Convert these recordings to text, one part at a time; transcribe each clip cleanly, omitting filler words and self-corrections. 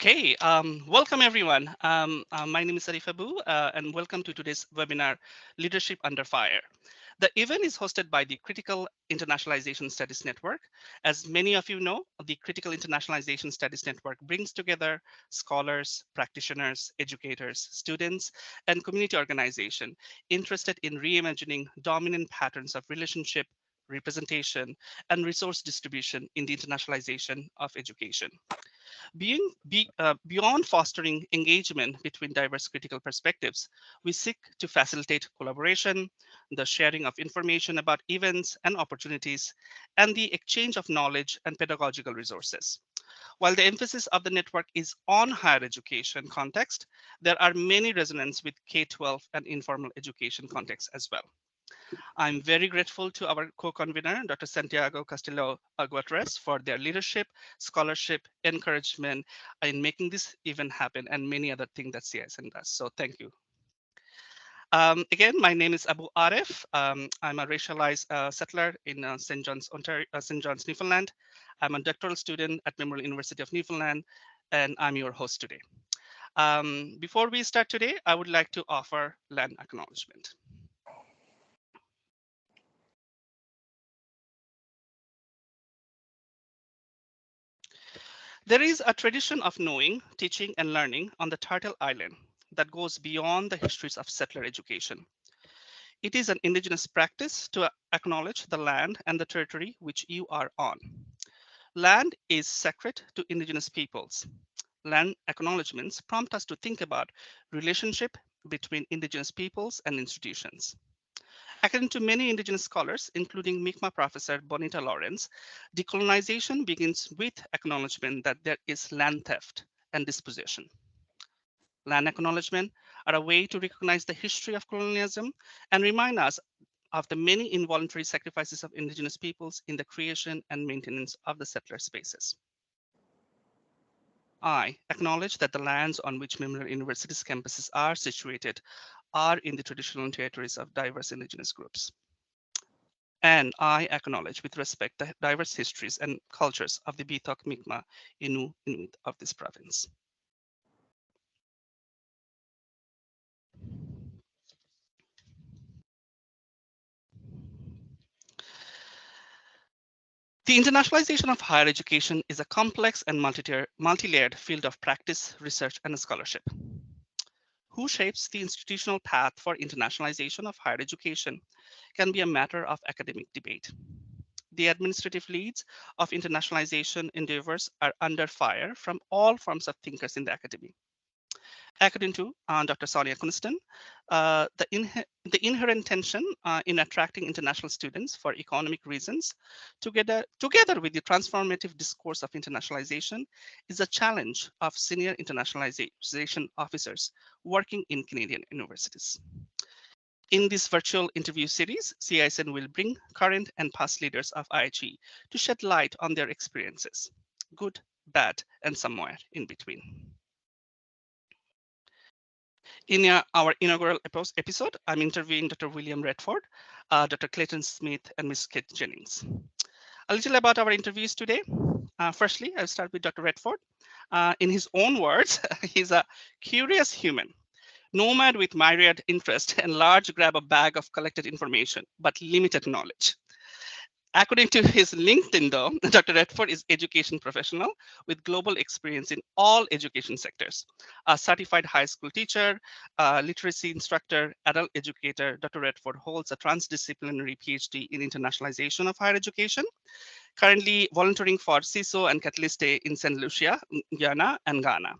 Okay, welcome everyone. My name is Arif and welcome to today's webinar, Leadership Under Fire. The event is hosted by the Critical Internationalization Studies Network. As many of you know, the Critical Internationalization Studies Network brings together scholars, practitioners, educators, students, and community organizations interested in reimagining dominant patterns of relationship, representation, and resource distribution in the internationalization of education. Beyond fostering engagement between diverse critical perspectives, we seek to facilitate collaboration, the sharing of information about events and opportunities, and the exchange of knowledge and pedagogical resources. While the emphasis of the network is on higher education context, there are many resonances with K-12 and informal education contexts as well. I'm very grateful to our co-convener, Dr. Santiago Castillo Aguatres, for their leadership, scholarship, encouragement in making this event happen, and many other things that CISN does. So thank you. Again, my name is Abu Arif. I'm a racialized settler in St. John's, Ontario, St. John's, Newfoundland. I'm a doctoral student at Memorial University of Newfoundland, and I'm your host today. Before we start today, I would like to offer land acknowledgement. There is a tradition of knowing, teaching, and learning on the Turtle Island that goes beyond the histories of settler education. It is an indigenous practice to acknowledge the land and the territory which you are on. Land is sacred to indigenous peoples. Land acknowledgements prompt us to think about relationship between indigenous peoples and institutions. According to many indigenous scholars, including Mi'kmaq professor Bonita Lawrence, decolonization begins with acknowledgement that there is land theft and dispossession. Land acknowledgement are a way to recognize the history of colonialism and remind us of the many involuntary sacrifices of indigenous peoples in the creation and maintenance of the settler spaces. I acknowledge that the lands on which Memorial University's campuses are situated are in the traditional territories of diverse indigenous groups. And I acknowledge with respect the diverse histories and cultures of the Bithok Mi'kmaq Inuit of this province. The internationalization of higher education is a complex and multi-layered field of practice, research, and scholarship. Who shapes the institutional path for internationalization of higher education can be a matter of academic debate. The administrative leads of internationalization endeavors are under fire from all forms of thinkers in the academy. According to Dr. Sonia Knutson, the inherent tension in attracting international students for economic reasons, together with the transformative discourse of internationalization, is a challenge of senior internationalization officers working in Canadian universities. In this virtual interview series, CISN will bring current and past leaders of IHE to shed light on their experiences, good, bad, and somewhere in between. In our inaugural episode, I'm interviewing Dr. William Radford, Dr. Clayton Smith, and Ms. Kate Jennings. A little about our interviews today. Firstly, I'll start with Dr. Radford. In his own words, he's a curious human, nomad with myriad interest and large grab a bag of collected information, but limited knowledge. According to his LinkedIn, though, Dr. Radford is education professional with global experience in all education sectors. A certified high school teacher, literacy instructor, adult educator, Dr. Radford holds a transdisciplinary PhD in internationalization of higher education, currently volunteering for CISO and Catalyst Day in St. Lucia, Guyana, and Ghana.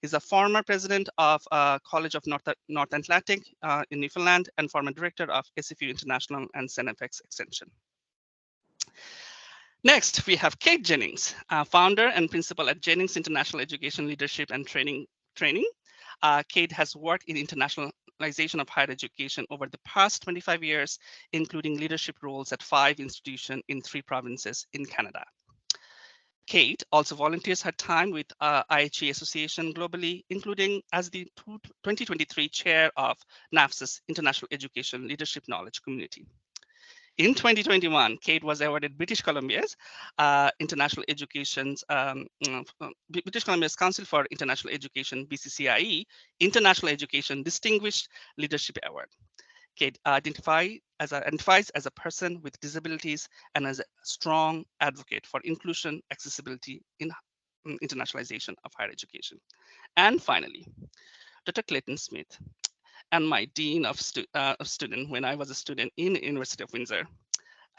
He's a former president of College of North Atlantic in Newfoundland and former director of SFU International and CENFX Extension. Next, we have Kate Jennings, founder and principal at Jennings International Education Leadership and Training. Kate has worked in internationalization of higher education over the past 25 years, including leadership roles at 5 institutions in 3 provinces in Canada. Kate also volunteers her time with IHE Association globally, including as the 2023 chair of NAFSA's International Education Leadership Knowledge Community. In 2021, Kate was awarded British Columbia's British Columbia's Council for International Education (BCCIE) International Education Distinguished Leadership Award. Kate identifies as a person with disabilities and as a strong advocate for inclusion, accessibility in internationalization of higher education. And finally, Dr. Clayton Smith, and my dean of student when I was a student in University of Windsor,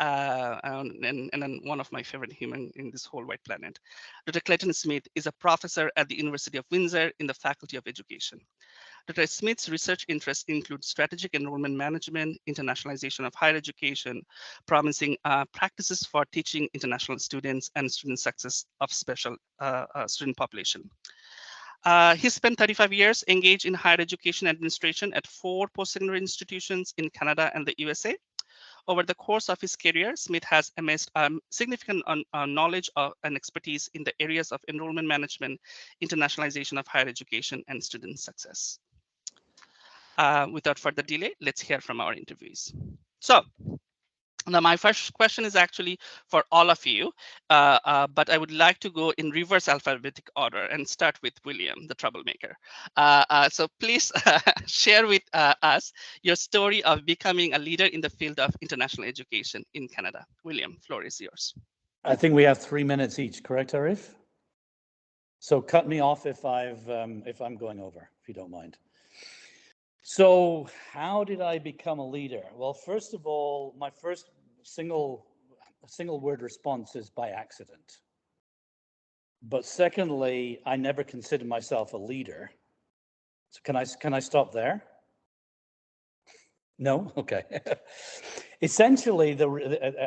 and then one of my favorite human in this whole white planet. Dr. Clayton Smith is a professor at the University of Windsor in the Faculty of Education. Dr. Smith's research interests include strategic enrollment management, internationalization of higher education, promising practices for teaching international students, and student success of special student population. He spent 35 years engaged in higher education administration at 4 post-secondary institutions in Canada and the USA. Over the course of his career, Smith has amassed significant knowledge and expertise in the areas of enrollment management, internationalization of higher education, and student success. Without further delay, let's hear from our interviewees. So, now, my first question is actually for all of you, but I would like to go in reverse alphabetic order and start with William, the troublemaker. So please share with us your story of becoming a leader in the field of international education in Canada. William, floor is yours. I think we have 3 minutes each, correct, Arif? So cut me off if I'm going over, if you don't mind. So how did I become a leader? Well, first of all, my first single word response is by accident. But secondly, I never considered myself a leader. So can I stop there? No? Okay. Essentially,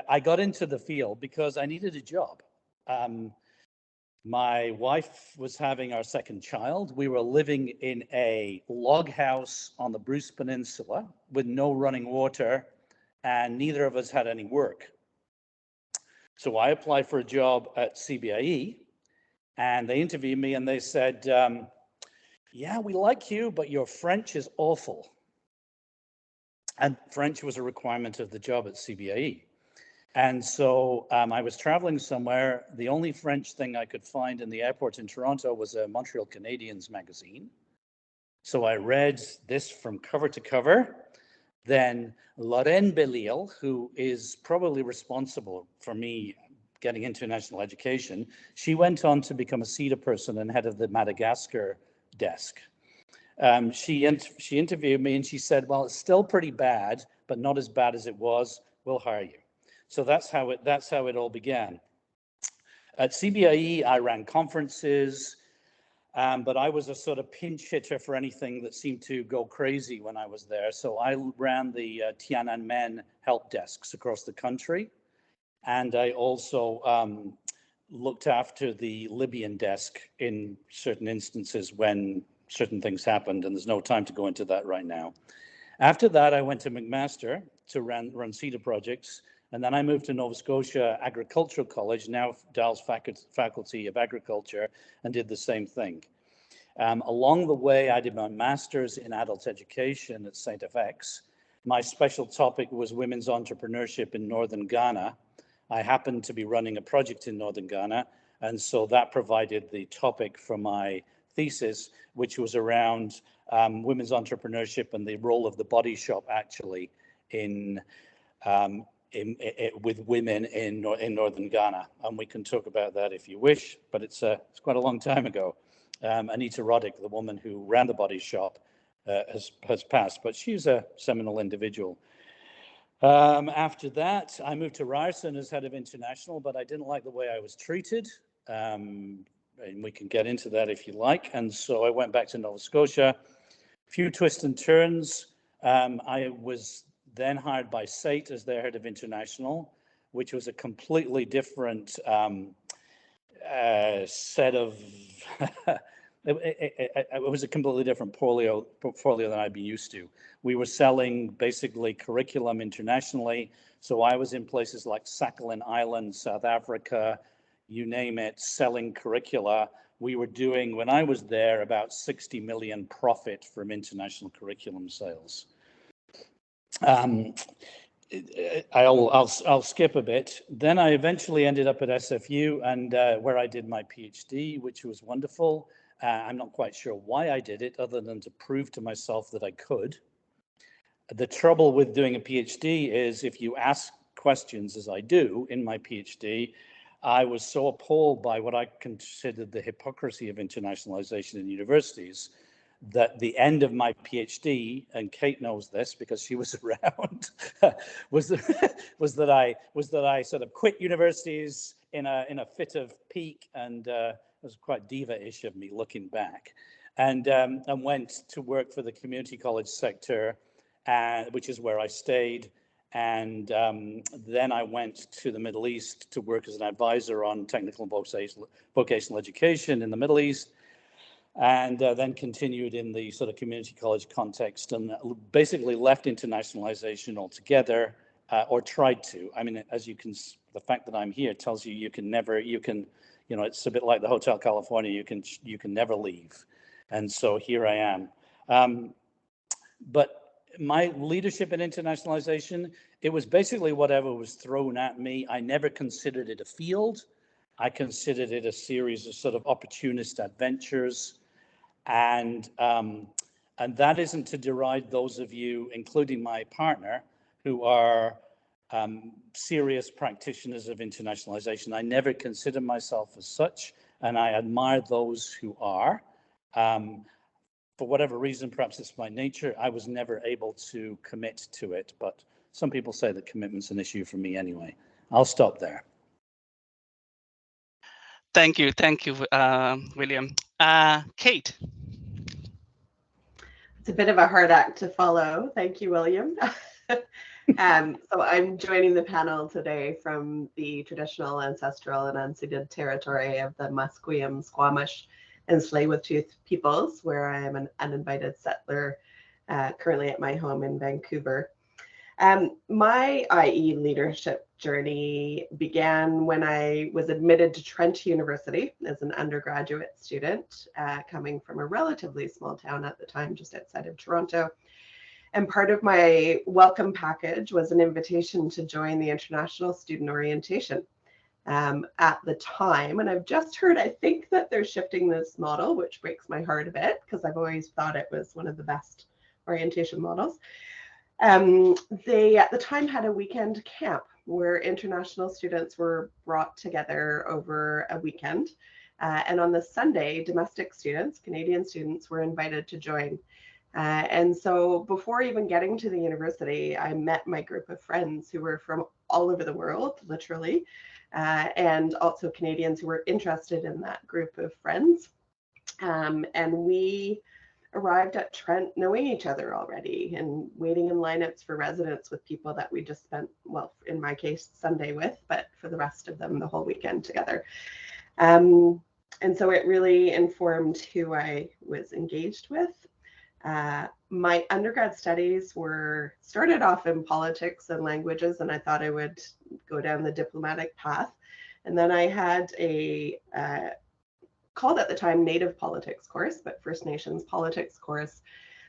I got into the field because I needed a job. My wife was having our second child. We were living in a log house on the Bruce Peninsula with no running water, and neither of us had any work. So I applied for a job at CBIE, and they interviewed me, and they said, yeah, we like you, but your French is awful. And French was a requirement of the job at CBIE. And so I was traveling somewhere. The only French thing I could find in the airport in Toronto was a Montreal Canadiens magazine. So I read this from cover to cover. Then Lorraine Belil, who is probably responsible for me getting international education, she went on to become a CISR person and head of the Madagascar desk. She interviewed me and she said, well, it's still pretty bad, but not as bad as it was. We'll hire you. So that's how it all began. At CBIE, I ran conferences, but I was a sort of pinch hitter for anything that seemed to go crazy when I was there. So I ran the Tiananmen help desks across the country. And I also looked after the Libyan desk in certain instances when certain things happened, and there's no time to go into that right now. After that, I went to McMaster to run CISR projects, and then I moved to Nova Scotia Agricultural College, now Dal's Faculty of Agriculture, and did the same thing. Along the way, I did my master's in adult education at St. FX. My special topic was women's entrepreneurship in Northern Ghana. I happened to be running a project in Northern Ghana, and so that provided the topic for my thesis, which was around women's entrepreneurship and the role of the body shop actually with women in Northern Ghana. And we can talk about that if you wish, but it's quite a long time ago. Anita Roddick, the woman who ran the body shop, has passed, but she's a seminal individual. After that, I moved to Ryerson as head of international, but I didn't like the way I was treated. And we can get into that if you like. And so I went back to Nova Scotia. A few twists and turns. I was then hired by SAIT as their head of international, which was a completely different set of, it was a completely different portfolio than I'd been used to. We were selling basically curriculum internationally. So I was in places like Sakhalin Island, South Africa, you name it, selling curricula. We were doing, when I was there, about 60 million profit from international curriculum sales. I'll skip a bit. Then I eventually ended up at SFU, and where I did my PhD, which was wonderful. I'm not quite sure why I did it, other than to prove to myself that I could. The trouble with doing a PhD is if you ask questions, as I do in my PhD, I was so appalled by what I considered the hypocrisy of internationalization in universities that the end of my PhD, and Kate knows this because she was around, was that I sort of quit universities in a fit of pique, and it was quite diva-ish of me looking back, and went to work for the community college sector, which is where I stayed. And then I went to the Middle East to work as an advisor on technical and vocational education in the Middle East, and then continued in the sort of community college context, and basically left internationalization altogether, or tried to. I mean, as you can, the fact that I'm here tells you it's a bit like the Hotel California, you can never leave. And so here I am. But my leadership in internationalization, it was basically whatever was thrown at me. I never considered it a field. I considered it a series of sort of opportunist adventures. And that isn't to deride those of you, including my partner, who are serious practitioners of internationalization. I never consider myself as such, and I admire those who are. For whatever reason, perhaps it's my nature, I was never able to commit to it, but some people say that commitment's an issue for me anyway. I'll stop there. Thank you, William. Kate. It's a bit of a hard act to follow. Thank you, William. So I'm joining the panel today from the traditional, ancestral, and unceded territory of the Musqueam, Squamish, and Tsleil-Waututh peoples, where I am an uninvited settler currently at my home in Vancouver. My IE leadership journey began when I was admitted to Trent University as an undergraduate student, coming from a relatively small town at the time, just outside of Toronto. And part of my welcome package was an invitation to join the International Student Orientation at the time. And I've just heard, I think that they're shifting this model, which breaks my heart a bit because I've always thought it was one of the best orientation models. They at the time had a weekend camp where international students were brought together over a weekend. And on the Sunday, domestic students, Canadian students, were invited to join. And so before even getting to the university, I met my group of friends who were from all over the world, literally, and also Canadians who were interested in that group of friends. And we arrived at Trent knowing each other already and waiting in lineups for residence with people that we just spent, well, in my case, Sunday with, but for the rest of them, the whole weekend together. And so it really informed who I was engaged with. My undergrad studies started off in politics and languages, and I thought I would go down the diplomatic path. And then I had a called at the time Native Politics course, but First Nations Politics course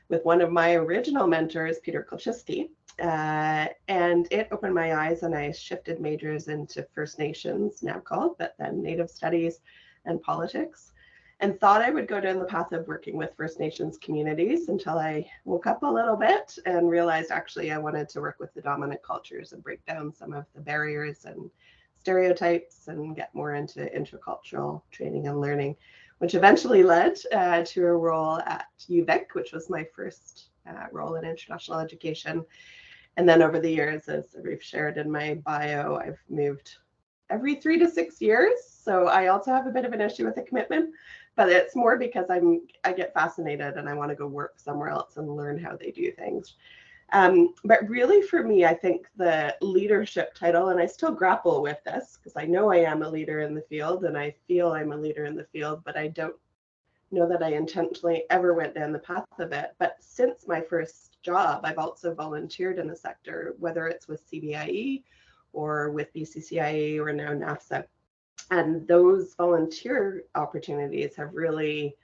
with one of my original mentors, Peter Kolczewski. And it opened my eyes, and I shifted majors into First Nations, now called, but then Native Studies and Politics, and thought I would go down the path of working with First Nations communities until I woke up a little bit and realized actually I wanted to work with the dominant cultures and break down some of the barriers and stereotypes and get more into intercultural training and learning, which eventually led to a role at UVic, which was my first role in international education. And then over the years, as Arif shared in my bio, I've moved every 3 to 6 years. So I also have a bit of an issue with the commitment, but it's more because I get fascinated and I want to go work somewhere else and learn how they do things. But really for me, I think the leadership title, and I still grapple with this because I know I am a leader in the field and I feel I'm a leader in the field, but I don't know that I intentionally ever went down the path of it. But since my first job, I've also volunteered in the sector, whether it's with CBIE or with BCCIE or now NAFSA. And those volunteer opportunities have really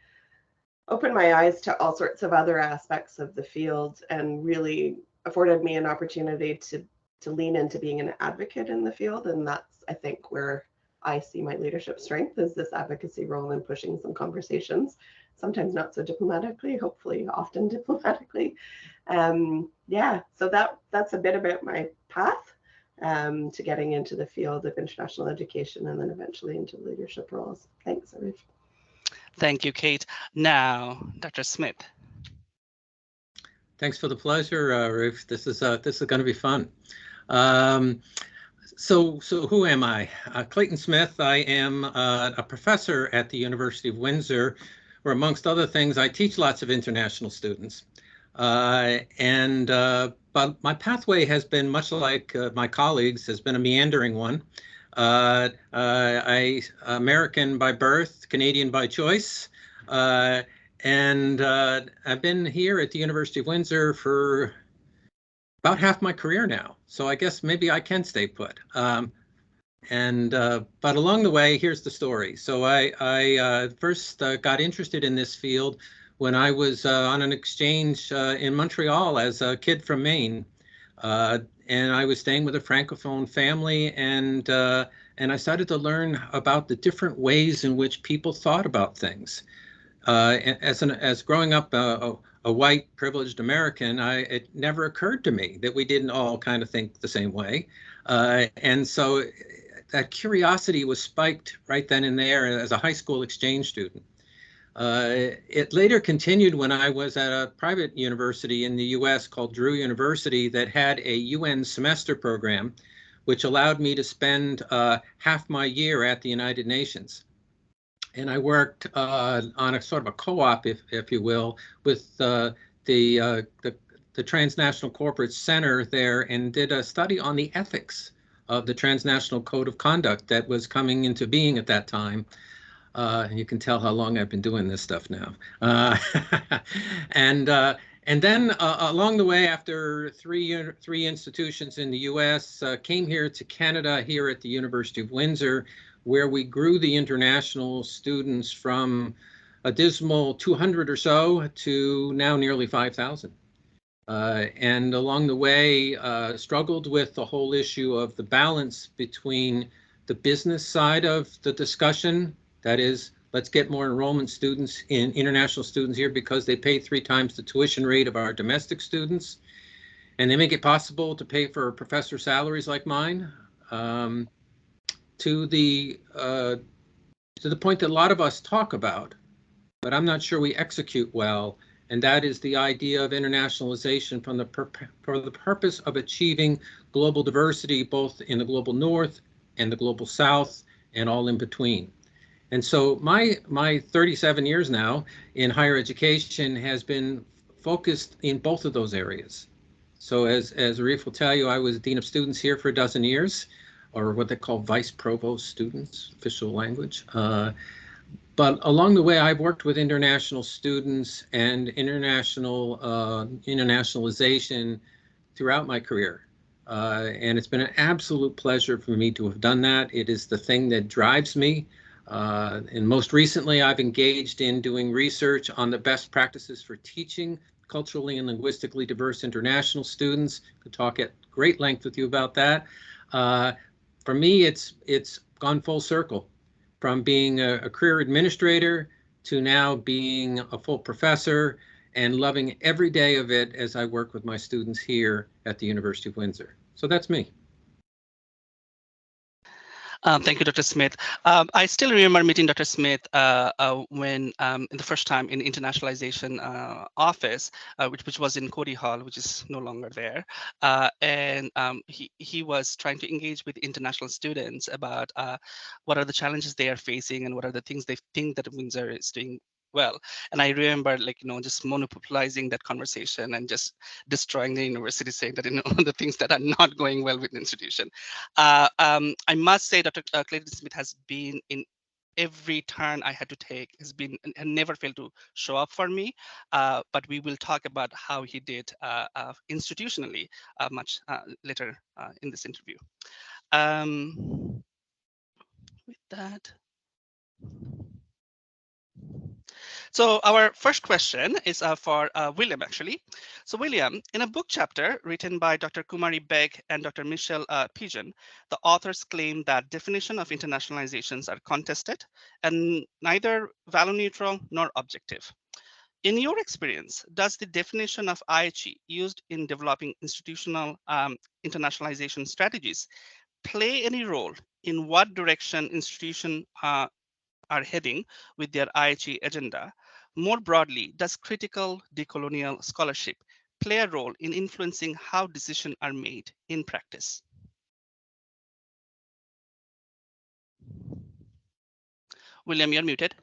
opened my eyes to all sorts of other aspects of the field and really afforded me an opportunity to to lean into being an advocate in the field. And that's, I think, where I see my leadership strength, is this advocacy role in pushing some conversations, sometimes not so diplomatically, hopefully often diplomatically. Yeah, so that's a bit about my path to getting into the field of international education and then eventually into leadership roles. Thanks, Arif. Thank you, Kate. Now, Dr. Smith. Thanks for the pleasure, Arif. This is going to be fun. So who am I? Clayton Smith. I am a professor at the University of Windsor, where amongst other things, I teach lots of international students. But my pathway has been much like my colleagues, has been a meandering one. I American by birth, Canadian by choice. And I've been here at the University of Windsor for about half my career now. So I guess maybe I can stay put. But along the way, here's the story. So I first got interested in this field when I was on an exchange in Montreal as a kid from Maine. And I was staying with a Francophone family, and I started to learn about the different ways in which people thought about things. As growing up a white privileged American, it never occurred to me that we didn't all kind of think the same way. And so that curiosity was spiked right then and there as a high school exchange student. It later continued when I was at a private university in the US called Drew University that had a UN semester program, which allowed me to spend half my year at the United Nations. And I worked on a sort of a co-op, if you will, with the Transnational Corporate Center there, and did a study on the ethics of the Transnational Code of Conduct that was coming into being at that time. You can tell how long I've been doing this stuff now. And then along the way, after three institutions in the US, came here to Canada, here at the University of Windsor, where we grew the international students from a dismal 200 or so to now nearly 5,000. And along the way, struggled with the whole issue of the balance between the business side of the discussion, that is, let's get more enrollment students in international students here because they pay 3 times the tuition rate of our domestic students, and they make it possible to pay for professor salaries like mine, to the point that a lot of us talk about, but I'm not sure we execute well, and that is the idea of internationalization for the purpose of achieving global diversity, both in the global north and the global south and all in between. And so my 37 years now in higher education has been focused in both of those areas. So as Arif will tell you, I was Dean of Students here for a dozen years, or what they call Vice Provost students, official language. But along the way, I've worked with international students and internationalization throughout my career. And it's been an absolute pleasure for me to have done that. It is the thing that drives me. And most recently, I've engaged in doing research on the best practices for teaching culturally and linguistically diverse international students. Could talk at great length with you about that. For me, it's gone full circle, from being a career administrator to now being a full professor, and loving every day of it as I work with my students here at the University of Windsor. So that's me. Thank you, Dr. Smith. I still remember meeting Dr. Smith when in the first time in internationalization office, which was in Cody Hall, which is no longer there. And he was trying to engage with international students about what are the challenges they are facing and what are the things they think that Windsor is doing well. And I remember, just monopolizing that conversation and just destroying the university, saying that, the things that are not going well with the institution. I must say Dr. Clayton Smith has been in every turn I had to take, has been and never failed to show up for me. But we will talk about how he did institutionally much later in this interview. With that. So our first question is for William, actually. So William, in a book chapter written by Dr. Kumari Beg and Dr. Michelle Pigeon, the authors claim that definition of internationalizations are contested and neither value neutral nor objective. In your experience, does the definition of IHE used in developing institutional internationalization strategies play any role in what direction institutions are heading with their IHE agenda? More broadly, does critical decolonial scholarship play a role in influencing how decisions are made in practice? William, you're muted.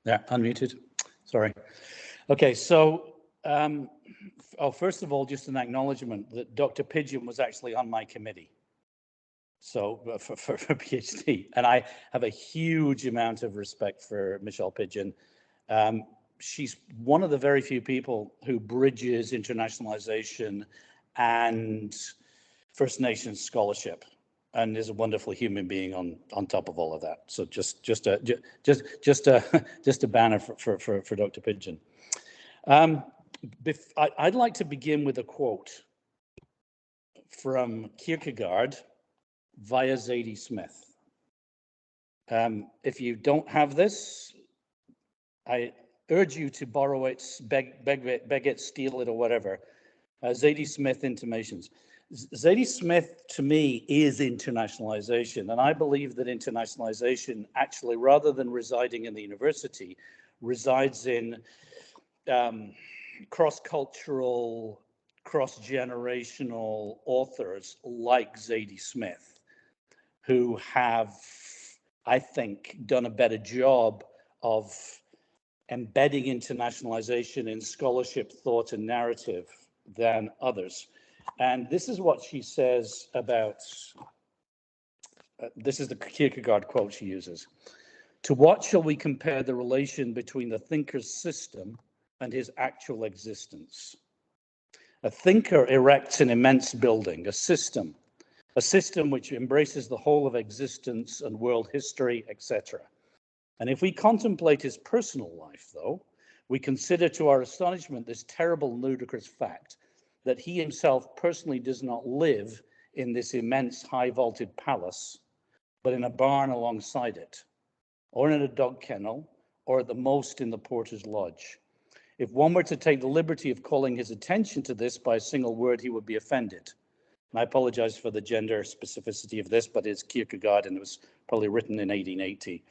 Yeah, unmuted. Sorry. Okay, so first of all, just an acknowledgement that Dr. Pigeon was actually on my committee. So for PhD, and I have a huge amount of respect for Michelle Pigeon. She's one of the very few people who bridges internationalization and First Nations scholarship, and is a wonderful human being on top of all of that. So just a banner for Dr. Pigeon. I'd like to begin with a quote from Kierkegaard via Zadie Smith. If you don't have this, I urge you to borrow it, beg it, steal it, or whatever. Zadie Smith Intimations. Zadie Smith, to me, is internationalization. And I believe that internationalization actually, rather than residing in the university, resides in cross-cultural, cross-generational authors like Zadie Smith, who have, I think, done a better job of embedding internationalization in scholarship, thought, and narrative than others. And this is what she says about, this is the Kierkegaard quote she uses. To what shall we compare the relation between the thinker's system and his actual existence? A thinker erects an immense building, a system which embraces the whole of existence and world history, etc. And if we contemplate his personal life, though, we consider to our astonishment this terrible, ludicrous fact that he himself personally does not live in this immense high-vaulted palace, but in a barn alongside it, or in a dog kennel, or at the most in the porter's lodge. If one were to take the liberty of calling his attention to this by a single word, he would be offended. And I apologize for the gender specificity of this, but it's Kierkegaard, and it was probably written in 1880.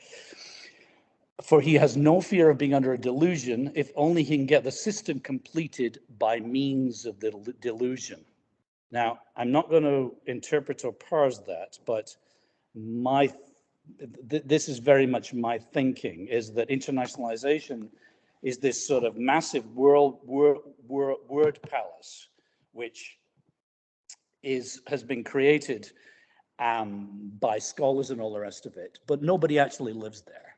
For he has no fear of being under a delusion, if only he can get the system completed by means of the delusion. Now, I'm not going to interpret or parse that, but this is very much my thinking, is that internationalization is this sort of massive word palace, which has been created by scholars and all the rest of it, but nobody actually lives there.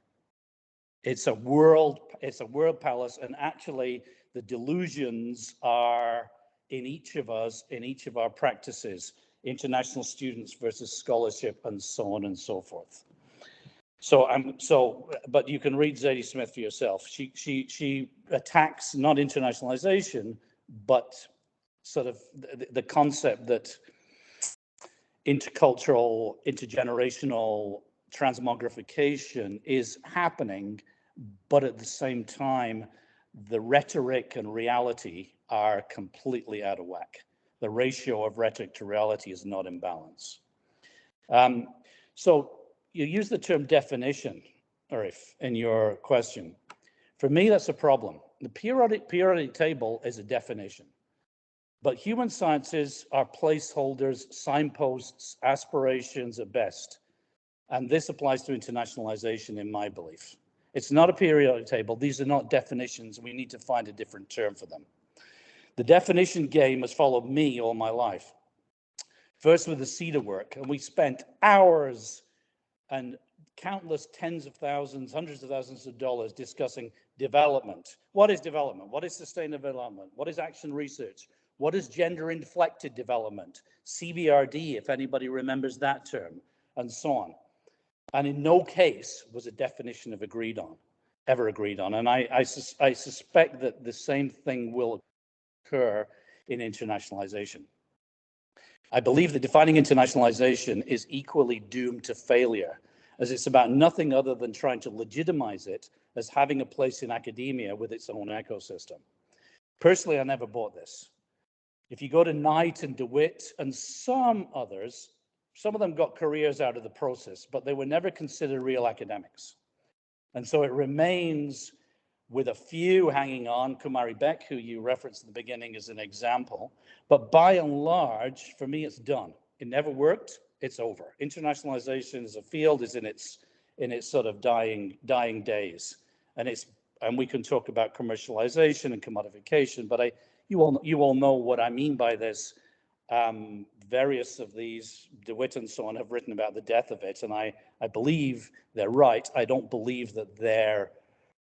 It's a world palace, and actually the delusions are in each of us, in each of our practices, international students versus scholarship, and so on and so forth. But you can read Zadie Smith for yourself. She attacks not internationalization, but sort of the concept that intercultural, intergenerational transmogrification is happening, but at the same time, the rhetoric and reality are completely out of whack. The ratio of rhetoric to reality is not in balance. So you use the term definition, Arif, in your question. For me, that's a problem. The periodic table is a definition, but human sciences are placeholders, signposts, aspirations at best. And this applies to internationalization in my belief. It's not a periodic table. These are not definitions. We need to find a different term for them. The definition game has followed me all my life. First with the CISR work, and we spent hours and countless tens of thousands, hundreds of thousands of dollars discussing development. What is development? What is sustainable development? What is action research? What is gender-inflected development? CBRD, if anybody remembers that term, and so on. And in no case was a definition ever agreed on. And I suspect that the same thing will occur in internationalization. I believe that defining internationalization is equally doomed to failure, as it's about nothing other than trying to legitimize it as having a place in academia with its own ecosystem. Personally, I never bought this. If you go to Knight and DeWitt and some others, some of them got careers out of the process, but they were never considered real academics. And so it remains with a few hanging on, Kumari Beck, who you referenced at the beginning as an example. But by and large, for me, it's done. It never worked, it's over. Internationalization as a field is in its sort of dying days. And we can talk about commercialization and commodification, but you all know what I mean by this. Various of these, DeWitt and so on, have written about the death of it, and I believe they're right. I don't believe that their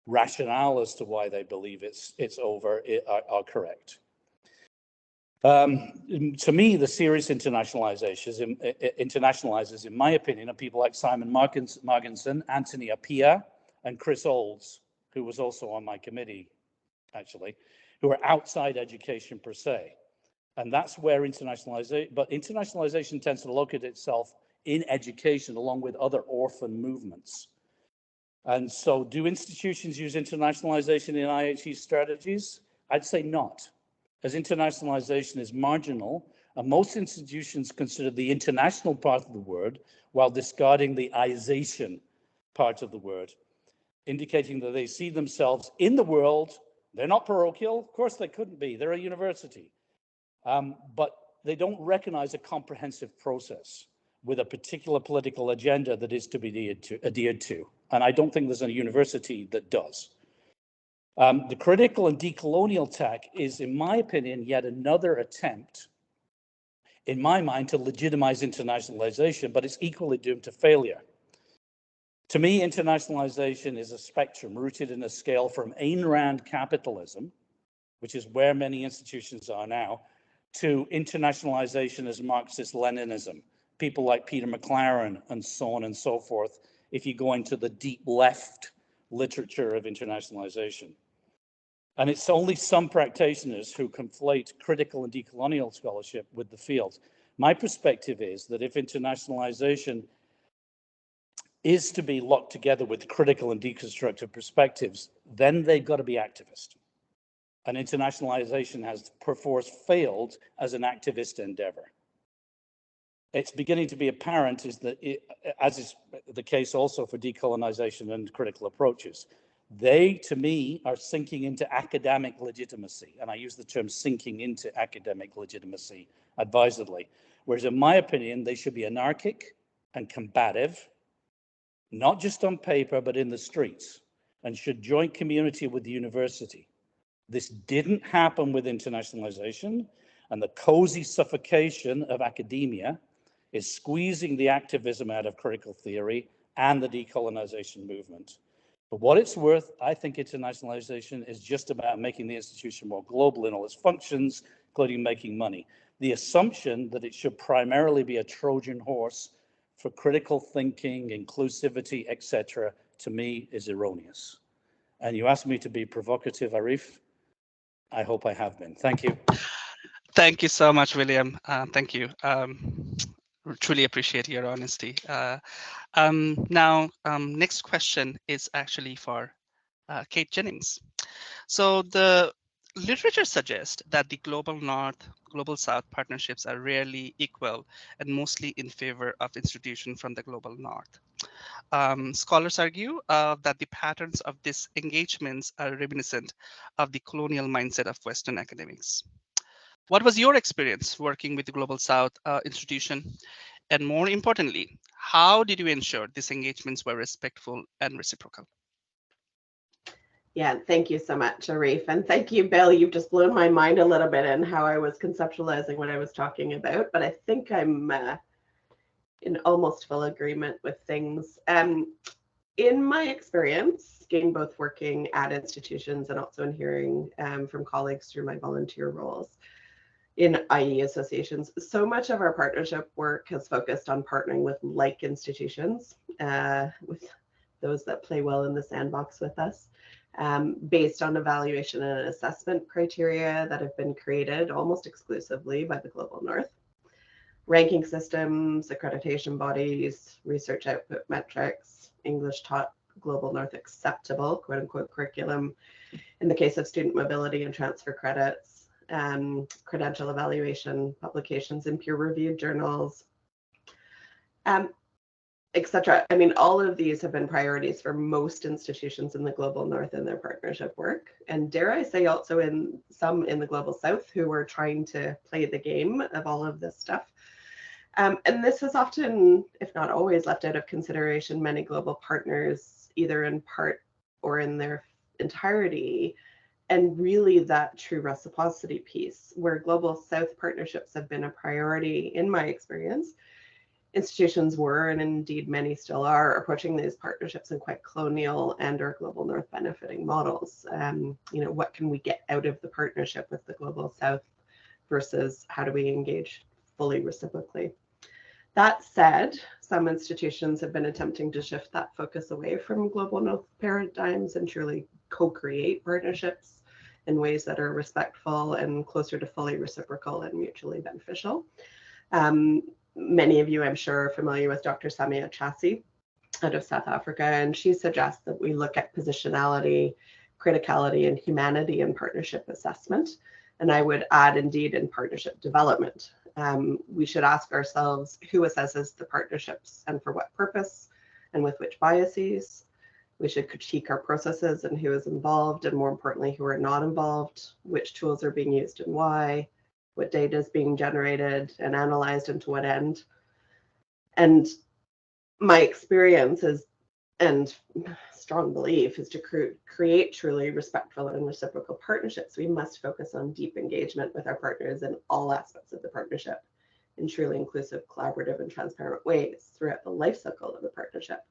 rationale as to why they believe it's over are correct. To me, the serious internationalizes, in my opinion, are people like Simon Marginson, Anthony Appiah, and Chris Olds, who was also on my committee, actually, who are outside education per se. And that's where internationalization tends to locate itself in education along with other orphan movements. And so do institutions use internationalization in IHE strategies? I'd say not, as internationalization is marginal, and most institutions consider the international part of the word while discarding the ization part of the word, indicating that they see themselves in the world. They're not parochial. Of course they couldn't be. They're a university. But they don't recognize a comprehensive process with a particular political agenda that is to be adhered to. And I don't think there's a university that does. The critical and decolonial tack is, in my opinion, yet another attempt, in my mind, to legitimize internationalization, but it's equally doomed to failure. To me, internationalization is a spectrum rooted in a scale from Ayn Rand capitalism, which is where many institutions are now, to internationalization as Marxist-Leninism, people like Peter McLaren and so on and so forth, if you go into the deep left literature of internationalization. And it's only some practitioners who conflate critical and decolonial scholarship with the field. My perspective is that if internationalization is to be locked together with critical and deconstructive perspectives, then they've got to be activist. And internationalization has perforce failed as an activist endeavor. It's beginning to be apparent as is the case also for decolonization and critical approaches. They, to me, are sinking into academic legitimacy. And I use the term sinking into academic legitimacy advisedly. Whereas in my opinion, they should be anarchic and combative, not just on paper, but in the streets, and should join community with the university. This didn't happen with internationalization, and the cozy suffocation of academia is squeezing the activism out of critical theory and the decolonization movement. For what it's worth, I think internationalization is just about making the institution more global in all its functions, including making money. The assumption that it should primarily be a Trojan horse for critical thinking, inclusivity, etc., to me is erroneous. And you asked me to be provocative, Arif. I hope I have been. Thank you. Thank you so much, William. Thank you. Truly appreciate your honesty. Now, next question is actually for Kate Jennings. So the literature suggests that the global North, global South partnerships are rarely equal and mostly in favor of institutions from the global North. Scholars argue that the patterns of these engagements are reminiscent of the colonial mindset of Western academics. What was your experience working with the Global South institution? And more importantly, how did you ensure these engagements were respectful and reciprocal? Yeah, thank you so much, Arif. And thank you, Bill. You've just blown my mind a little bit in how I was conceptualizing what I was talking about, but I think I'm in almost full agreement with things. In my experience, again, both working at institutions and also in hearing from colleagues through my volunteer roles, in IE associations. So much of our partnership work has focused on partnering with like institutions, with those that play well in the sandbox with us, based on evaluation and assessment criteria that have been created almost exclusively by the Global North. Ranking systems, accreditation bodies, research output metrics, English taught Global North acceptable, quote unquote, curriculum, in the case of student mobility and transfer credits, credential evaluation, publications in peer-reviewed journals, etc. I mean, all of these have been priorities for most institutions in the Global North in their partnership work. And dare I say also in some in the Global South who are trying to play the game of all of this stuff. And this is often, if not always, left out of consideration many global partners, either in part or in their entirety. And really that true reciprocity piece, where Global South partnerships have been a priority in my experience, institutions were, and indeed many still are, approaching these partnerships in quite colonial and or Global North benefiting models. What can we get out of the partnership with the Global South versus how do we engage fully reciprocally? That said, some institutions have been attempting to shift that focus away from Global North paradigms and truly co-create partnerships in ways that are respectful and closer to fully reciprocal and mutually beneficial. Many of you, I'm sure, are familiar with Dr. Samia Chassi out of South Africa, and she suggests that we look at positionality, criticality, and humanity in partnership assessment. And I would add, indeed, in partnership development. We should ask ourselves who assesses the partnerships and for what purpose and with which biases. We should critique our processes and who is involved, and more importantly, who are not involved, which tools are being used and why, what data is being generated and analyzed and to what end. And my experience is, and strong belief, is to create truly respectful and reciprocal partnerships. We must focus on deep engagement with our partners in all aspects of the partnership in truly inclusive, collaborative, and transparent ways throughout the life cycle of the partnership.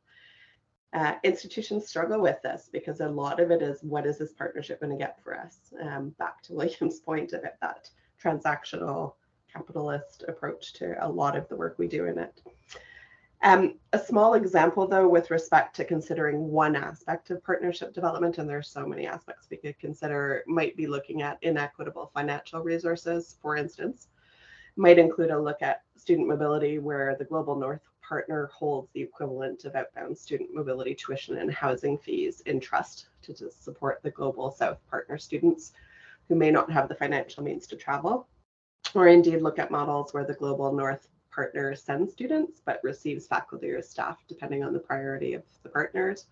Institutions struggle with this because a lot of it is, what is this partnership going to get for us? Back to William's point about that transactional capitalist approach to a lot of the work we do in it. A small example, though, with respect to considering one aspect of partnership development, and there's so many aspects we could consider, might be looking at inequitable financial resources, for instance. Might include a look at student mobility, where the Global North partner holds the equivalent of outbound student mobility tuition and housing fees in trust to support the Global South partner students who may not have the financial means to travel, or indeed look at models where the Global North partner sends students but receives faculty or staff depending on the priority of the partners.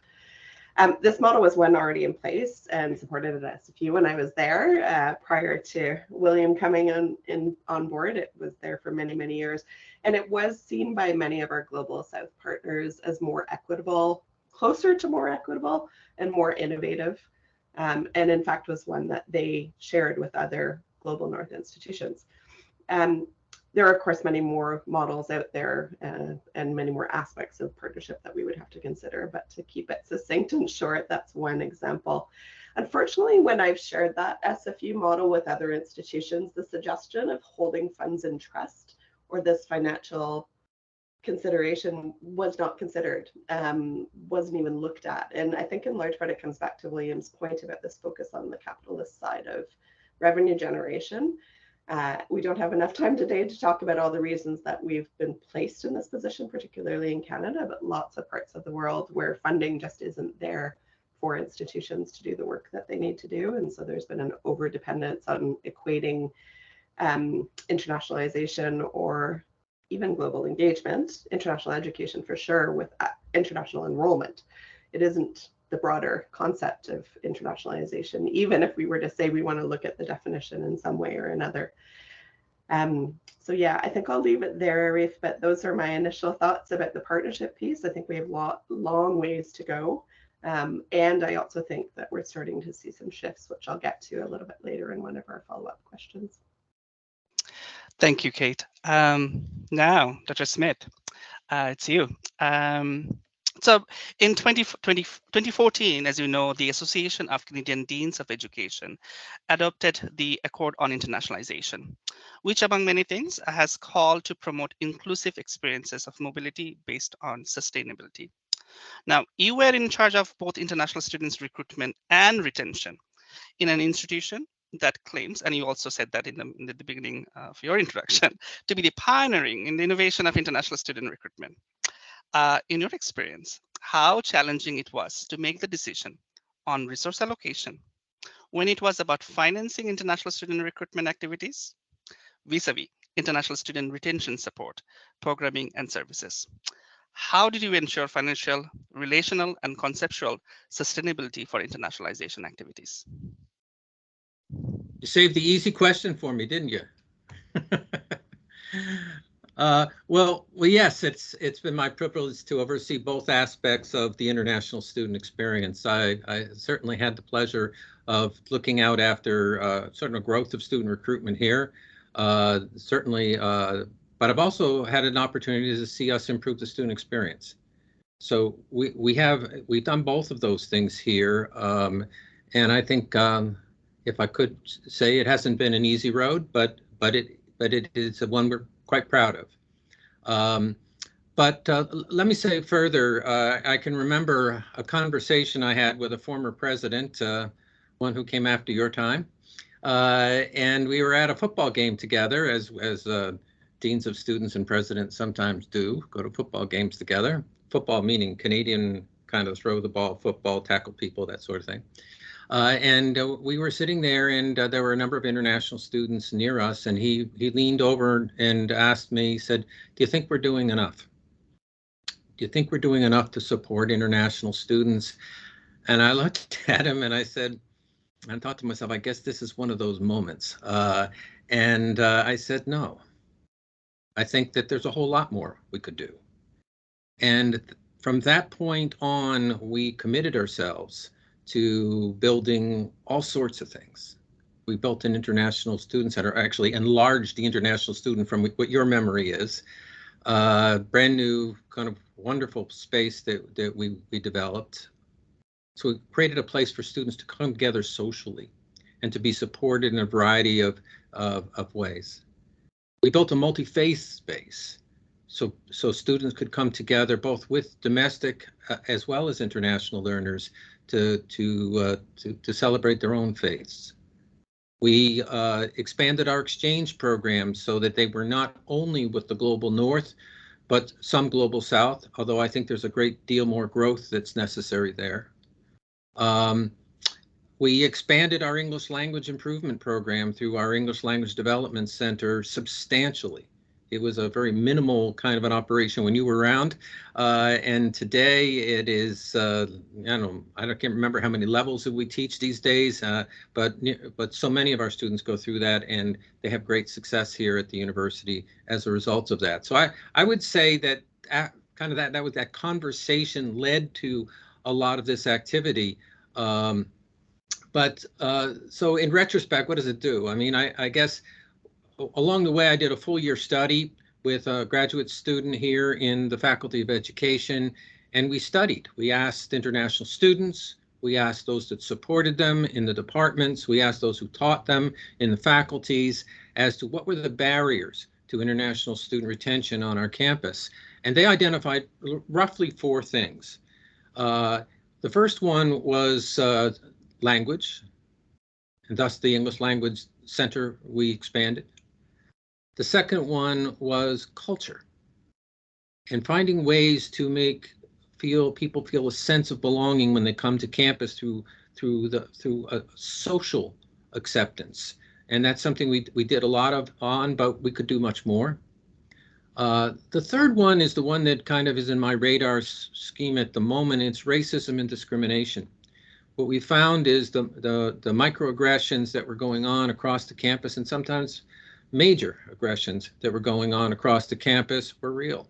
This model was one already in place and supported at SFU when I was there prior to William coming on board. It was there for many, many years, and it was seen by many of our Global South partners as more equitable, closer to more equitable and more innovative, and in fact was one that they shared with other Global North institutions. There are, of course, many more models out there and many more aspects of partnership that we would have to consider, but to keep it succinct and short, that's one example. Unfortunately, when I've shared that SFU model with other institutions, the suggestion of holding funds in trust or this financial consideration was not considered, wasn't even looked at. And I think in large part it comes back to William's point about this focus on the capitalist side of revenue generation. We don't have enough time today to talk about all the reasons that we've been placed in this position, particularly in Canada, but lots of parts of the world where funding just isn't there for institutions to do the work that they need to do. And so there's been an over-dependence on equating internationalization or even global engagement, international education for sure, with international enrollment. It isn't the broader concept of internationalization, even if we were to say we want to look at the definition in some way or another. So yeah, I think I'll leave it there, Arif, but those are my initial thoughts about the partnership piece. I think we have long ways to go. And I also think that we're starting to see some shifts, which I'll get to a little bit later in one of our follow-up questions. Thank you, Kate. Now, Dr. Smith, it's you. So in 2014, as you know, the Association of Canadian Deans of Education adopted the Accord on Internationalization, which among many things has called to promote inclusive experiences of mobility based on sustainability. Now, you were in charge of both international students recruitment and retention in an institution that claims, and you also said that in the beginning of your introduction, to be the pioneering in the innovation of international student recruitment. In your experience, how challenging it was to make the decision on resource allocation when it was about financing international student recruitment activities vis-a-vis international student retention support, programming, and services. How did you ensure financial, relational, and conceptual sustainability for internationalization activities? You saved the easy question for me, didn't you? Well, yes, it's been my privilege to oversee both aspects of the international student experience. I certainly had the pleasure of looking out after certain growth of student recruitment here, certainly, but I've also had an opportunity to see us improve the student experience. So we've done both of those things here, and I think if I could say, it hasn't been an easy road, but it is one we're quite proud of. But let me say further, I can remember a conversation I had with a former president, one who came after your time, and we were at a football game together, as deans of students and presidents sometimes do, go to football games together. Football meaning Canadian kind of throw the ball, football, tackle people, that sort of thing. And we were sitting there, and there were a number of international students near us, and he leaned over and asked me, he said, "Do you think we're doing enough? Do you think we're doing enough to support international students?" And I looked at him and I said, I thought to myself, I guess this is one of those moments. And I said, no, I think that there's a whole lot more we could do. And from that point on, we committed ourselves to building all sorts of things. We built an international student center, actually enlarged the international student from what your memory is. Brand new kind of wonderful space that we developed. So we created a place for students to come together socially and to be supported in a variety of ways. We built a multi-faith space so students could come together both with domestic as well as international learners to celebrate their own faiths. We expanded our exchange programs so that they were not only with the global north, but some global south, although I think there's a great deal more growth that's necessary there. We expanded our English language improvement program through our English Language Development Center substantially. It was a very minimal kind of an operation when you were around, and today it is, I can't remember how many levels that we teach these days, but so many of our students go through that, and they have great success here at the university as a result of that. So I would say that that conversation led to a lot of this activity. So in retrospect, what does it do? I mean, I guess along the way, I did a full year study with a graduate student here in the Faculty of Education, and we studied. We asked international students, we asked those that supported them in the departments, we asked those who taught them in the faculties as to what were the barriers to international student retention on our campus. And they identified roughly 4 things. The first one was language, and thus the English Language Center we expanded. The second one was culture, and finding ways to make people feel a sense of belonging when they come to campus through a social acceptance. And that's something we did a lot on, but we could do much more. The third one is the one that kind of is in my radar scheme at the moment. It's racism and discrimination. What we found is the microaggressions that were going on across the campus, and sometimes major aggressions that were going on across the campus, were real.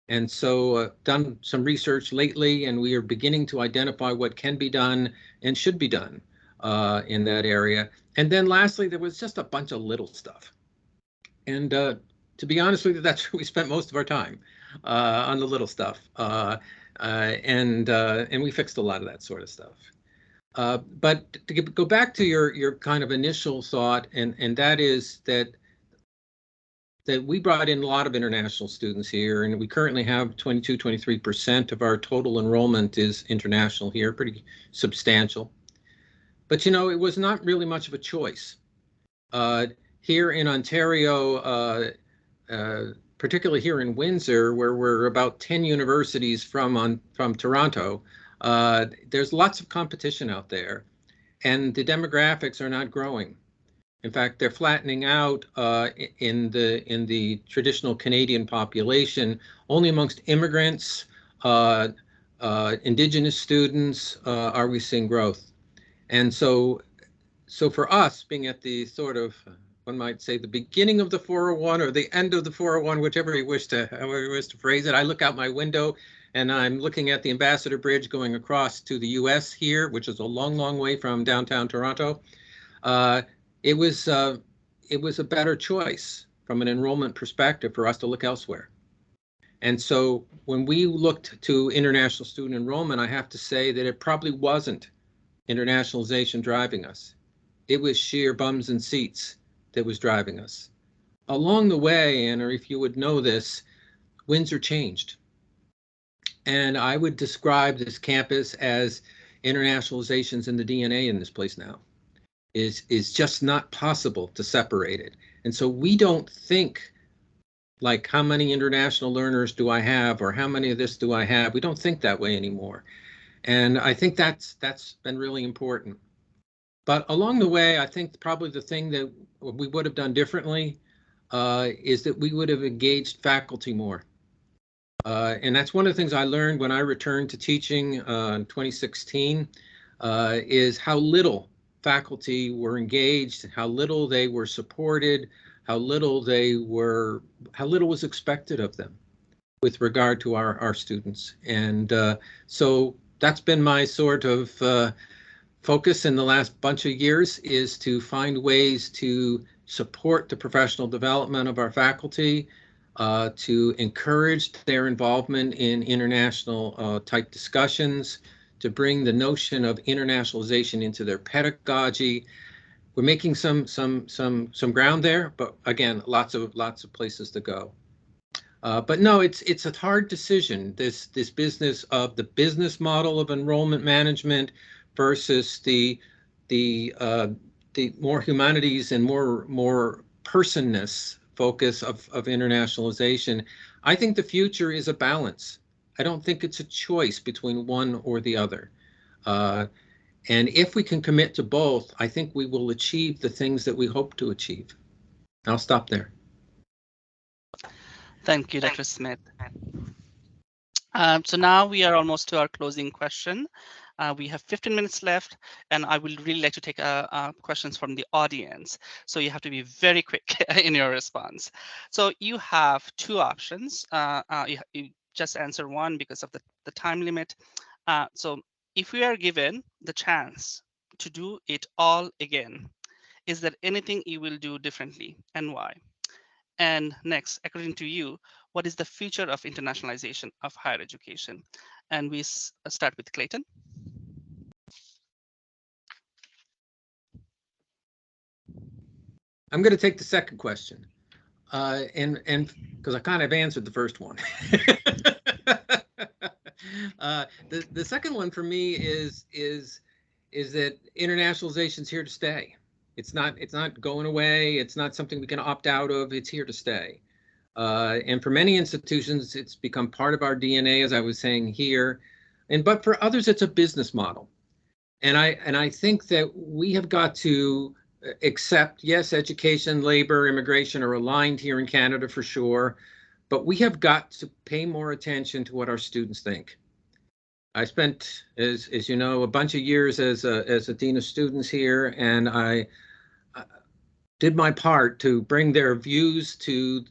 And so done some research lately, and we are beginning to identify what can be done and should be done in that area. And then lastly, there was just a bunch of little stuff. And to be honest with you, that's where we spent most of our time. on the little stuff. And we fixed a lot of that sort of stuff. But to go back to your kind of initial thought, and that is that we brought in a lot of international students here, and we currently have 23% of our total enrollment is international here, pretty substantial. But, you know, it was not really much of a choice. Here in Ontario, particularly here in Windsor, where we're about 10 universities from Toronto, there's lots of competition out there, and the demographics are not growing. In fact, they're flattening out in the traditional Canadian population. Only amongst immigrants, Indigenous students, are we seeing growth. And so for us, being at the sort of, one might say, the beginning of the 401 or the end of the 401, whichever you wish to phrase it, I look out my window and I'm looking at the Ambassador Bridge going across to the US here, which is a long, long way from downtown Toronto. It was a better choice from an enrollment perspective for us to look elsewhere. And so when we looked to international student enrollment, I have to say that it probably wasn't internationalization driving us. It was sheer bums and seats that was driving us. Along the way, and if you would know this, Windsor changed. And I would describe this campus as internationalization's in the DNA in this place now. Is just not possible to separate it. And so we don't think like, how many international learners do I have, or how many of this do I have? We don't think that way anymore. And I think that's been really important. But along the way, I think probably the thing that we would have done differently is that we would have engaged faculty more. And that's one of the things I learned when I returned to teaching in 2016, is how little faculty were engaged, how little they were supported, how little was expected of them with regard to our students. And so that's been my sort of focus in the last bunch of years, is to find ways to support the professional development of our faculty, to encourage their involvement in international type discussions, to bring the notion of internationalization into their pedagogy. We're making some ground there, but again, lots of places to go. But no, it's a hard decision. This business of the business model of enrollment management versus the more humanities and more personness focus of internationalization. I think the future is a balance. I don't think it's a choice between one or the other. And if we can commit to both, I think we will achieve the things that we hope to achieve. I'll stop there. Thank you, Dr. Smith. So now we are almost to our closing question. We have 15 minutes left, and I would really like to take questions from the audience. So you have to be very quick in your response. So you have two options. You just answer one because of the time limit. So if we are given the chance to do it all again, is there anything you will do differently, and why? And next, according to you, what is the future of internationalization of higher education? And we start with Clayton. I'm going to take the second question, and because I kind of answered the first one. The second one for me is that internationalization is here to stay. It's not going away. It's not something we can opt out of. It's here to stay. And for many institutions, it's become part of our DNA, as I was saying here. But for others, it's a business model. And I think that we have got to accept, yes, education, labor, immigration are aligned here in Canada for sure, but we have got to pay more attention to what our students think. I spent, as you know, a bunch of years as a dean of students here, and I did my part to bring their views to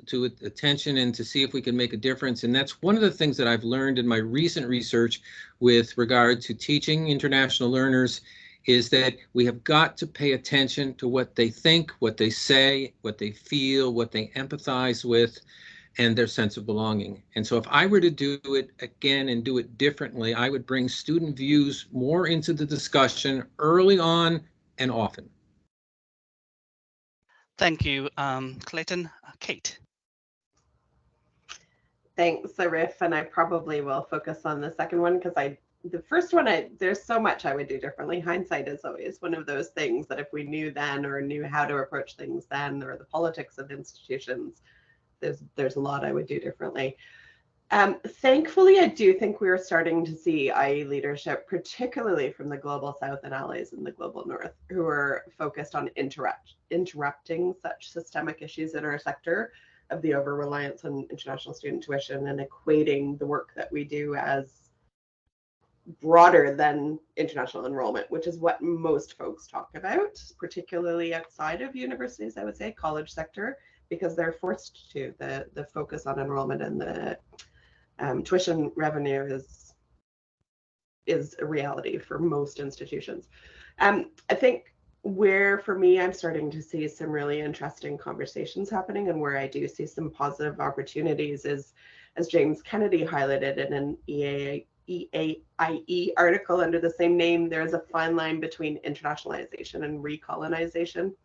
attention and to see if we can make a difference. And that's one of the things that I've learned in my recent research with regard to teaching international learners, is that we have got to pay attention to what they think, what they say, what they feel, what they empathize with, and their sense of belonging. And so if I were to do it again and do it differently, I would bring student views more into the discussion early on and often. Thank you, Clayton. Kate. Thanks, Arif, and I probably will focus on the second one because the first one, there's so much I would do differently. Hindsight is always one of those things that if we knew then or knew how to approach things then, or the politics of institutions, there's a lot I would do differently. Thankfully, I do think we're starting to see IE leadership, particularly from the global south and allies in the global north, who are focused on interrupting such systemic issues in our sector of the over-reliance on international student tuition and equating the work that we do as broader than international enrollment, which is what most folks talk about, particularly outside of universities, I would say, college sector, because they're forced to. The focus on enrollment and the tuition revenue is a reality for most institutions. I think where, for me, I'm starting to see some really interesting conversations happening and where I do see some positive opportunities is, as James Kennedy highlighted in an EAIE article under the same name, there's a fine line between internationalization and recolonization.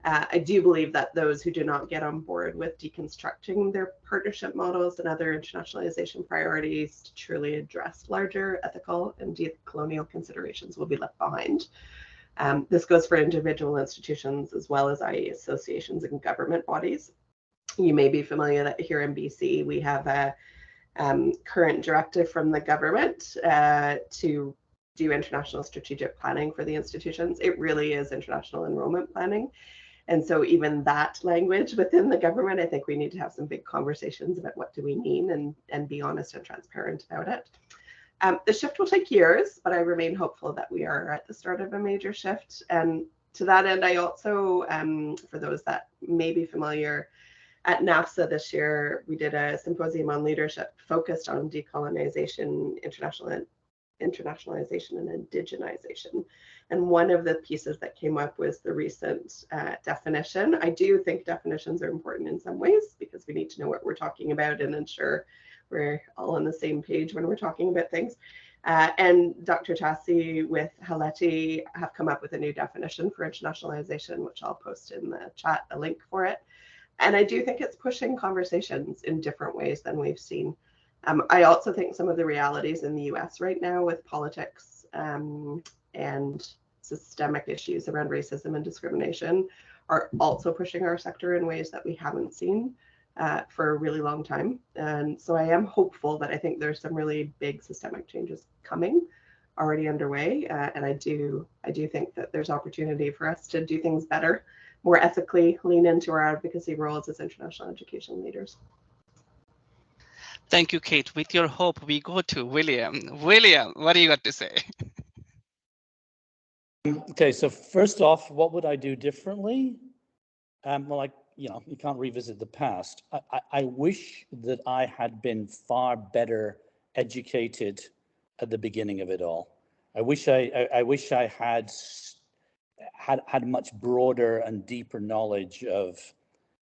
I do believe that those who do not get on board with deconstructing their partnership models and other internationalization priorities to truly address larger ethical and decolonial considerations will be left behind. This goes for individual institutions as well as IE associations and government bodies. You may be familiar that here in BC, we have a current directive from the government to do international strategic planning for the institutions. It really is international enrollment planning. And so even that language within the government, I think we need to have some big conversations about what do we mean and be honest and transparent about it. The shift will take years, but I remain hopeful that we are at the start of a major shift. And to that end, I also, for those that may be familiar, at NAFSA this year, we did a symposium on leadership focused on decolonization, internationalization, and indigenization. And one of the pieces that came up was the recent definition. I do think definitions are important in some ways because we need to know what we're talking about and ensure we're all on the same page when we're talking about things. And Dr. Tassi with Haleti have come up with a new definition for internationalization, which I'll post in the chat, a link for it. And I do think it's pushing conversations in different ways than we've seen. I also think some of the realities in the US right now with politics and systemic issues around racism and discrimination are also pushing our sector in ways that we haven't seen for a really long time. And so I am hopeful that I think there's some really big systemic changes coming, already underway. And I do think that there's opportunity for us to do things better, more ethically, lean into our advocacy roles as international education leaders. Thank you, Kate. With your hope, we go to William. William, what do you got to say? Okay, so first off, what would I do differently? Well, you can't revisit the past. I wish that I had been far better educated at the beginning of it all. I wish I had much broader and deeper knowledge of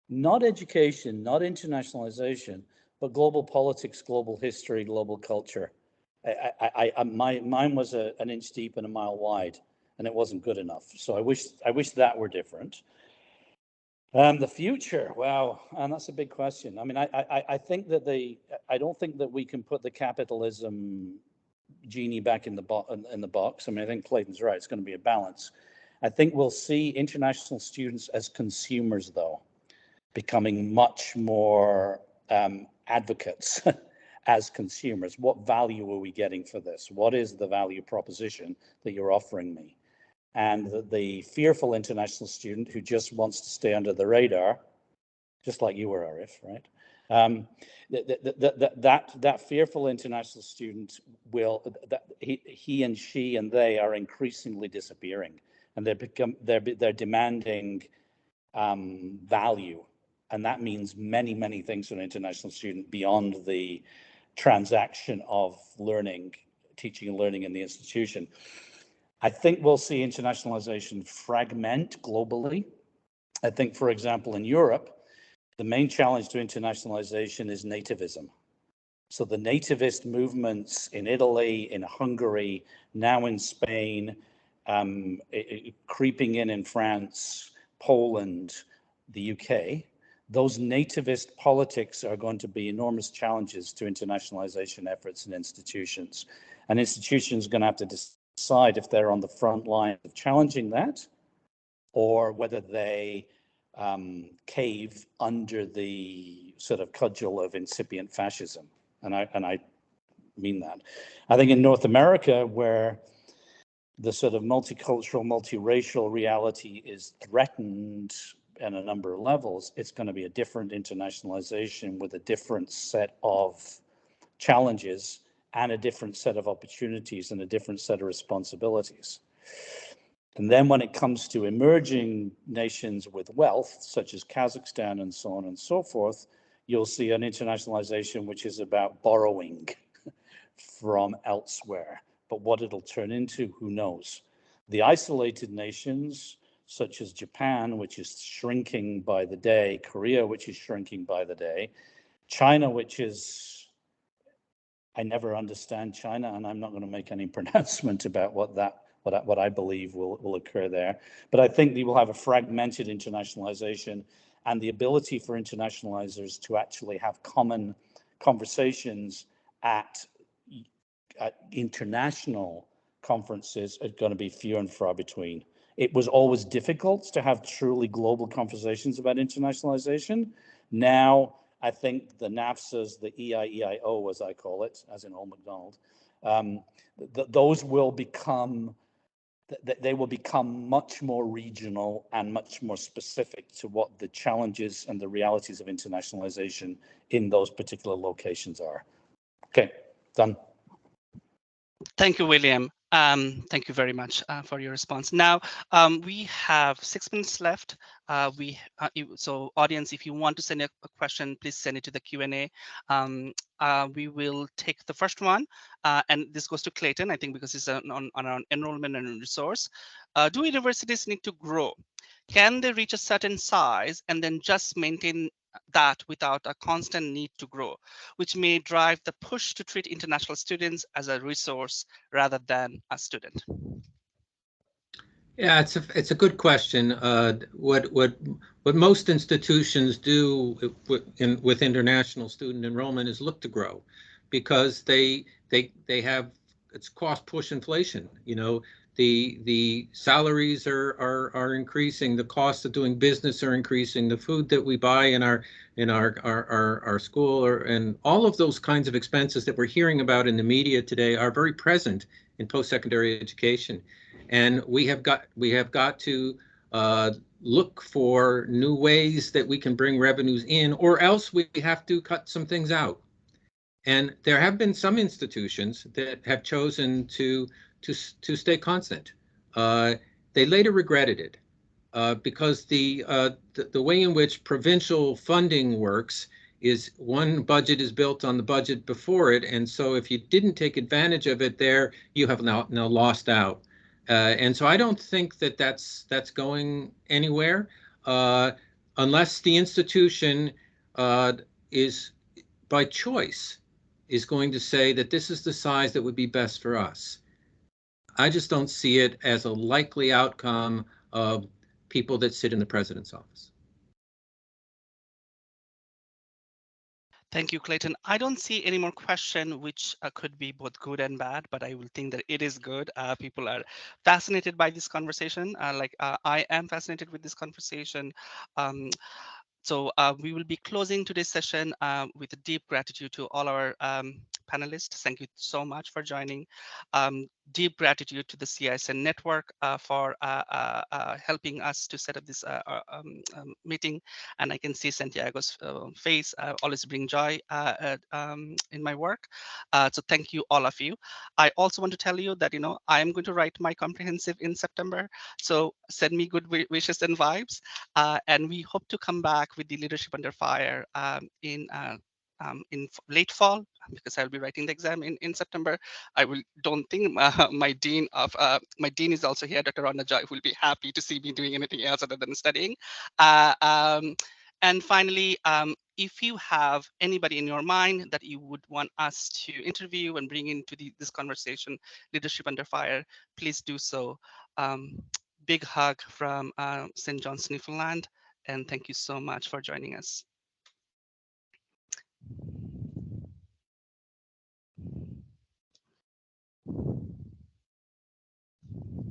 not education, not internationalization, but global politics, global history, global culture. Mine was an inch deep and a mile wide, and it wasn't good enough. So I wish that were different. The future, wow, and that's a big question. I mean, I think that I don't think that we can put the capitalism genie back in the box. I mean, I think Clayton's right. It's going to be a balance. I think we'll see international students as consumers, though, becoming much more advocates as consumers. What value are we getting for this? What is the value proposition that you're offering me? And the fearful international student who just wants to stay under the radar, just like you were, Arif, right? That fearful international student he and she and they are increasingly disappearing, and they're demanding value, and that means many things for an international student beyond the transaction of learning, teaching and learning in the institution. I think we'll see internationalization fragment globally. I think, for example, in Europe, The main challenge to internationalization is nativism. So the nativist movements in Italy, in Hungary, now in Spain, creeping in France, Poland, the UK, those nativist politics are going to be enormous challenges to internationalization efforts and institutions. And institutions are going to have to decide if they're on the front line of challenging that, or whether they cave under the sort of cudgel of incipient fascism. And I mean that. I think in North America, where the sort of multicultural, multiracial reality is threatened at a number of levels, it's going to be a different internationalization with a different set of challenges and a different set of opportunities and a different set of responsibilities. And then when it comes to emerging nations with wealth, such as Kazakhstan and so on and so forth, you'll see an internationalization which is about borrowing from elsewhere. But what it'll turn into, who knows? The isolated nations, such as Japan, which is shrinking by the day, Korea, which is shrinking by the day, China, which is, I never understand China, and I'm not going to make any pronouncement about what I believe will occur there. But I think we will have a fragmented internationalization, and the ability for internationalizers to actually have common conversations at international conferences are going to be few and far between. It was always difficult to have truly global conversations about internationalization. Now, I think the NAFSAs, the EIEIO, as I call it, as in Old MacDonald, those will become, they will become much more regional and much more specific to what the challenges and the realities of internationalization in those particular locations are. Okay, done. Thank you, William. Thank you very much for your response. Now, we have 6 minutes left. So audience, if you want to send a question, please send it to the Q&A. We will take the first one, and this goes to Clayton, I think, because it's on enrollment and resource. Do universities need to grow? Can they reach a certain size and then just maintain that without a constant need to grow, which may drive the push to treat international students as a resource rather than a student? Yeah, it's a good question. What most institutions do with international student enrollment is look to grow, because they have, it's cost push inflation. You know, the salaries are increasing, the costs of doing business are increasing, the food that we buy in our school, and all of those kinds of expenses that we're hearing about in the media today are very present in post-secondary education. And we have got to look for new ways that we can bring revenues in, or else we have to cut some things out. And there have been some institutions that have chosen to stay constant. They later regretted it because the way in which provincial funding works is one budget is built on the budget before it, and so if you didn't take advantage of it there, you have now lost out. And so I don't think that that's going anywhere unless the institution is, by choice, is going to say that this is the size that would be best for us. I just don't see it as a likely outcome of people that sit in the president's office. Thank you, Clayton. I don't see any more question, which could be both good and bad, but I will think that it is good. People are fascinated by this conversation. I am fascinated with this conversation. So we will be closing today's session with a deep gratitude to all our panelists. Thank you so much for joining. Deep gratitude to the CISN network for helping us to set up this meeting. And I can see Santiago's face. Always bring joy in my work. So thank you, all of you. I also want to tell you that, I am going to write my comprehensive in September. So send me good wishes and vibes. And we hope to come back with the Leadership Under Fire in late fall, because I'll be writing the exam in September. Don't think my dean is also here, Dr. Ronna Joy, who will be happy to see me doing anything else other than studying. And finally, if you have anybody in your mind that you would want us to interview and bring into this conversation, Leadership Under Fire, please do so. Big hug from St. John's, Newfoundland, and thank you so much for joining us.